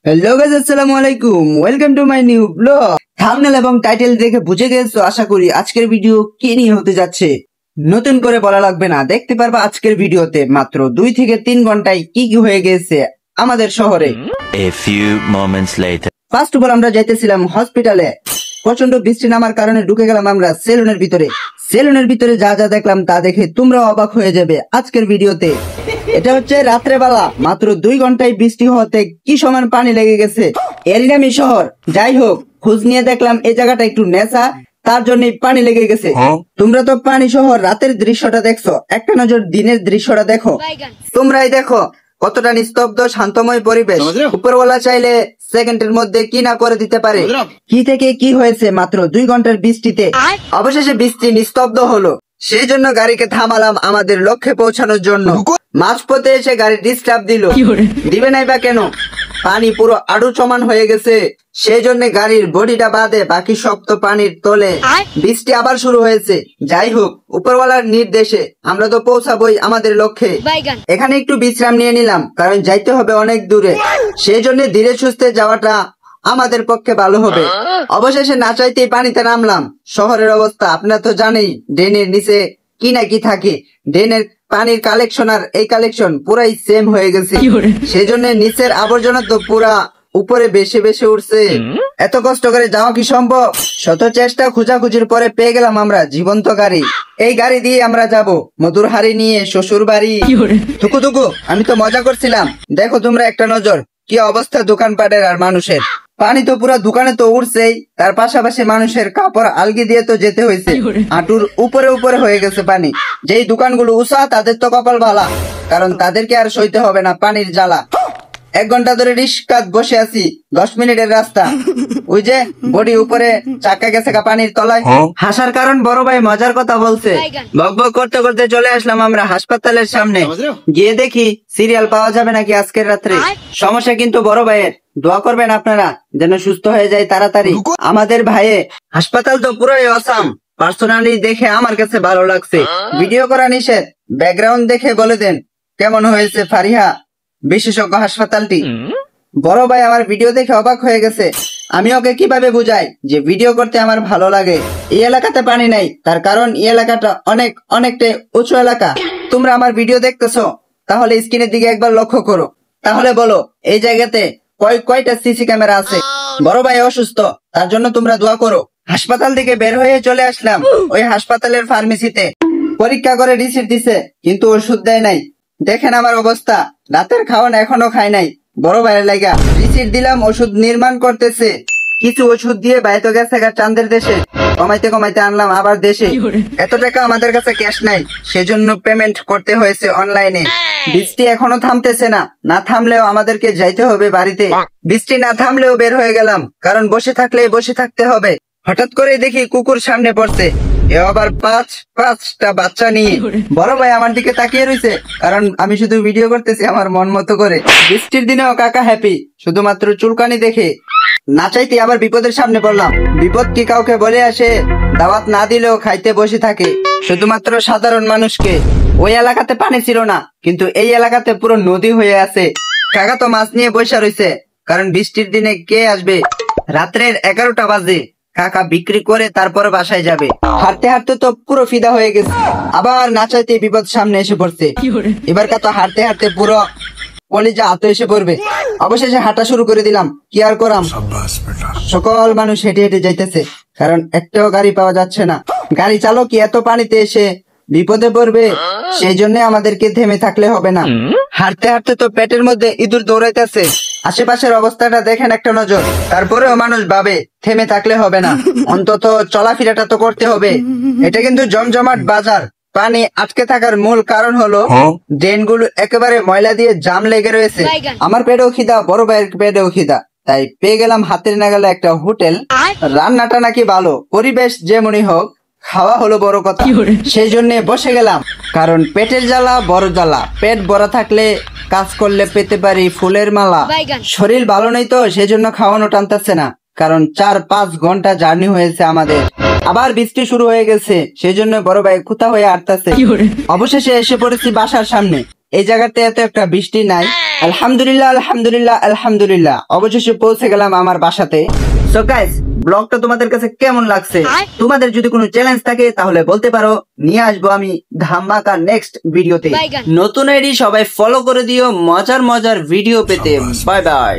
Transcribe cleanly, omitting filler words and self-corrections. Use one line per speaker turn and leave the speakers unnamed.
Hello guys, আসসালামু আলাইকুম। Welcome to my new blog. Thumbnail এবং টাইটেল দেখে বুঝে গেছো আশা করি আজকের ভিডিও কি নিয়ে হতে যাচ্ছে। নতুন করে বলা লাগবে না, দেখতে পারবা আজকের ভিডিওতে মাত্র 2 থেকে 3 ঘন্টায় কি কি হয়ে গেছে আমাদের শহরে।
A few moments later.
First of all আমরা যাইতেছিলাম হসপিটালে। প্রচন্ড বৃষ্টি নামার কারণে ঢুকে গেলাম আমরা সেলুনের ভিতরে। সেলুনের ভিতরে যা যা দেখলাম তা দেখে তোমরা অবাক হয়ে যাবে আজকের ভিডিওতে। এটা হচ্ছে রাত্রে বেলা, মাত্র 2 ঘন্টায় বৃষ্টি হতে কি সমান পানি লেগে গেছে। এরই নামই শহর। যাই হোক, খোঁজ নিয়ে দেখলাম এই জায়গাটা একটু নেশা, তার জন্য পানি লেগে গেছে। তোমরা তো পানি শহর রাতের দৃশ্যটা দেখছো, একটা নজর দিনের দৃশ্যটা দেখো। তোমরাই দেখো কতটা নিস্তব্ধ শান্তময় পরিবেশ। উপরওয়ালা চাইলে সেকেন্ডের মধ্যে কি না করে দিতে পারে। কি থেকে কি হয়েছে মাত্র 2 ঘন্টার বৃষ্টিতে। অবশেষে বৃষ্টি নিস্তব্ধ হলো, সেই জন্য গাড়িকে থামালাম আমাদের লক্ষ্যে পৌঁছানোর জন্য। মাঝপথে এসে গাড়ি ডিস্টার্ব দিবে নাই বা কেন, পানি পুরো আড়ু সমান হয়ে গেছে। সেই জন্য গাড়ির বডিটা বাদে বাকি সব তো পানির তলে। বৃষ্টি আবার শুরু হয়েছে। যাই হোক, উপরওয়ালার নির্দেশে আমরা তো পৌঁছাবোই আমাদের লক্ষ্যে। এখানে একটু বিশ্রাম নিয়ে নিলাম, কারণ যাইতে হবে অনেক দূরে। সেই জন্য ধীরে সুস্থে যাওয়াটা আমাদের পক্ষে ভালো হবে। অবশেষে না চাইতেই পানিতে নামলাম। শহরের অবস্থা আপনারা তো জানেই, ড্রেনের নিচে কি না কি থাকে। ড্রেনের পানির কালেকশন আর এই কালেকশন পুরাই সেম হয়ে গেছে। সেই জন্য নিচের আবর্জনা তো পুরা উপরে বেশি বেশি উঠছে। এত কষ্ট করে যাওয়া কি সম্ভব? শত চেষ্টা খোঁজাখুঁজির পরে পেয়ে গেলাম আমরা জীবন্ত গাড়ি। এই গাড়ি দিয়ে আমরা যাব মধুর হাড়ি নিয়ে শ্বশুর বাড়ি। টুকু আমি তো মজা করছিলাম। দেখো তোমরা একটা নজর, কি অবস্থা দোকানপাটের আর মানুষের। পানি তো পুরো দোকানে তো উঠছেই, তার পাশাপাশি মানুষের কাপড় আলগি দিয়ে তো যেতে হয়েছে। হাঁটুর উপরে উপরে হয়ে গেছে পানি। যেই দোকানগুলো উষা তাদের তো কপাল ভালা, কারণ তাদেরকে আর সইতে হবে না পানির জ্বালা। 1 ঘন্টা ধরে রিস্কাত বসে আছি, 10 মিনিটের রাস্তা। ওই যে বডি উপরে, চাকা গেছে পানির তলায়। হাসার কারণ বড় ভাই মজার কথা বলছে। বকবক করতে করতে চলে আসলাম আমরা হাসপাতালের সামনে। গিয়ে দেখি সিরিয়াল পাওয়া যাবে নাকি আজকের রাত্রে। সমস্যা কিন্তু বড় ভাইয়ের, দোয়া করবেন আপনারা যেন সুস্থ হয়ে যায় তাড়াতাড়ি আমাদের ভাইয়ে। হাসপাতাল তো পুরোই অসাম। পার্সোনালি দেখে আমার কাছে ভালো লাগছে। ভিডিও করা নিষেধ। ব্যাকগ্রাউন্ড দেখে বলে দেন কেমন হয়েছে ফারিহা বিশেষজ্ঞ হাসপাতালটি। বড় ভাই আমার ভিডিও দেখে অবাক হয়ে গেছে। আমি ওকে কিভাবে বুঝাই যে ভিডিও করতে আমার ভালো লাগে। এই এলাকাতে পানি নাই, তার কারণ এই এলাকাটা অনেকটা উঁচু এলাকা। তোমরা আমার ভিডিও দেখতেছো, তাহলে স্ক্রিনের দিকে একবার লক্ষ্য করো। তাহলে বলো এই জায়গাতে কয়টা সিসি ক্যামেরা আছে। বড় ভাই অসুস্থ, তার জন্য তোমরা দোয়া করো। হাসপাতাল থেকে বের হয়ে চলে আসলাম ওই হাসপাতালের ফার্মেসিতে। পরীক্ষা করে রিসিপ্ট দিছে, কিন্তু ওষুধ দেয় নাই। দেখেন আমার অবস্থা, রাতের খাওয়ানো এখনো খাই নাই। বড় ভাইয়ের লাগা রিসিপ্ট দিলাম, ওষুধ নির্মাণ করতেছে। কিছু ওষুধ দিয়ে বাইতো গেছে চাঁদের দেশে। কমাইতে কমাইতে আনলাম আবার দেশে। এত টাকা আমাদের কাছে ক্যাশ নাই, সেজন্য পেমেন্ট করতে হয়েছে অনলাইনে। বৃষ্টি এখনো থামতেছে না, না থামলেও আমাদেরকে যাইতে হবে বাড়িতে। বৃষ্টি না থামলেও বের হয়ে গেলাম, কারণ বসে থাকলে বসে থাকতে হবে। হঠাৎ করে দেখি কুকুর সামনে পড়ছে, এ আবার পাঁচটা বাচ্চা নিয়ে। বড় ভাই আমার দিকে তাকিয়ে রয়েছে, কারণ আমি শুধু ভিডিও করতেছি আমার মন মতো করে। বৃষ্টির দিনেও কাকা হ্যাপি, শুধুমাত্র চুলকানি দেখে। না চাইতে আবার বিপদের সামনে পড়লাম। বিপদ কি কাউকে বলে আসে? দাওয়াত না দিলেও খাইতে বসে থাকে শুধুমাত্র সাধারণ মানুষকে। ওই এলাকাতে পানি ছিল না, কিন্তু এই এলাকাতে পুরো নদী হয়ে আছে। কাকা তো মাছ নিয়ে বসে রয়েছে, কারণ বৃষ্টির দিনে কে আসবে। রাত্রের 11টা বাজে। কাকা বিক্রি করে তারপর বাসায় যাবে। হাঁটতে হাঁটতে তো পুরো ফিদা হয়ে গেছে। আবার না চাইতে বিপদ সামনে এসে পড়ছে। এবার কাতো হাঁটতে হাঁটতে পুরো কলিজা হাতে এসে পড়বে। অবশেষে হাঁটা শুরু করে দিলাম। কি আর করাম, সকল মানুষ হেঁটে হেঁটে যাইতেছে, কারণ একটাও গাড়ি পাওয়া যাচ্ছে না। গাড়ি চালক কি এত পানিতে এসে বিপদে পড়বে, সেই জন্য আমাদেরকে থেমে থাকলে হবে না। হাঁটতে হাঁটতে তো পেটের মধ্যে ইঁদুর দৌড়াইতেছে। আশেপাশের অবস্থাটা দেখেন একটা নজর। তারপরেও মানুষ ভাবে থেমে থাকলে হবে না, অন্তত চলাফেরাটা তো করতে হবে। এটা কিন্তু জমজমাট বাজার। পানি আটকে থাকার মূল কারণ হলো ড্রেনগুলো একেবারে ময়লা দিয়ে জাম লেগে রয়েছে। আমার পেটেও খিদা, বড় ভাইয়ের পেটেও খিদা, তাই পেয়ে গেলাম হাতের নাগালে একটা হোটেল। রান্নাটা নাকি ভালো, পরিবেশ যেমনই হোক, খাওয়া হলো বড় কথা। সেই জন্য বসে গেলাম, কারণ পেটের জ্বালা বড় জ্বালা। পেট ভরা থাকলে কাজ করলে পেতে পারি ফুলের মালা। শরীর ভালো নেই তো সেজন্য খাওয়ানো টানতেছে না, কারণ 4-5 ঘন্টা জার্নি হয়েছে আমাদের। আবার বৃষ্টি শুরু হয়ে গেছে, সেই জন্য বড় ভাই কোথা হয়ে আটতেছে। অবশেষে এসে পড়েছি বাসার সামনে। এই জায়গাতে এত একটা বৃষ্টি নাই, আলহামদুলিল্লাহ আলহামদুলিল্লাহ আলহামদুলিল্লাহ অবশেষে পৌঁছে গেলাম আমার বাসাতে। সো গাইস, ব্লগটা তোমাদের কাছে কেমন লাগছে? তোমাদের যদি কোনো চ্যালেঞ্জ থাকে তাহলে বলতে পারো, নিয়ে আসবো আমি ধামাকা নেক্সট ভিডিওতে। নতুন আইডি সবাই ফলো করে দিও মজার মজার ভিডিও পেতে। Bye bye.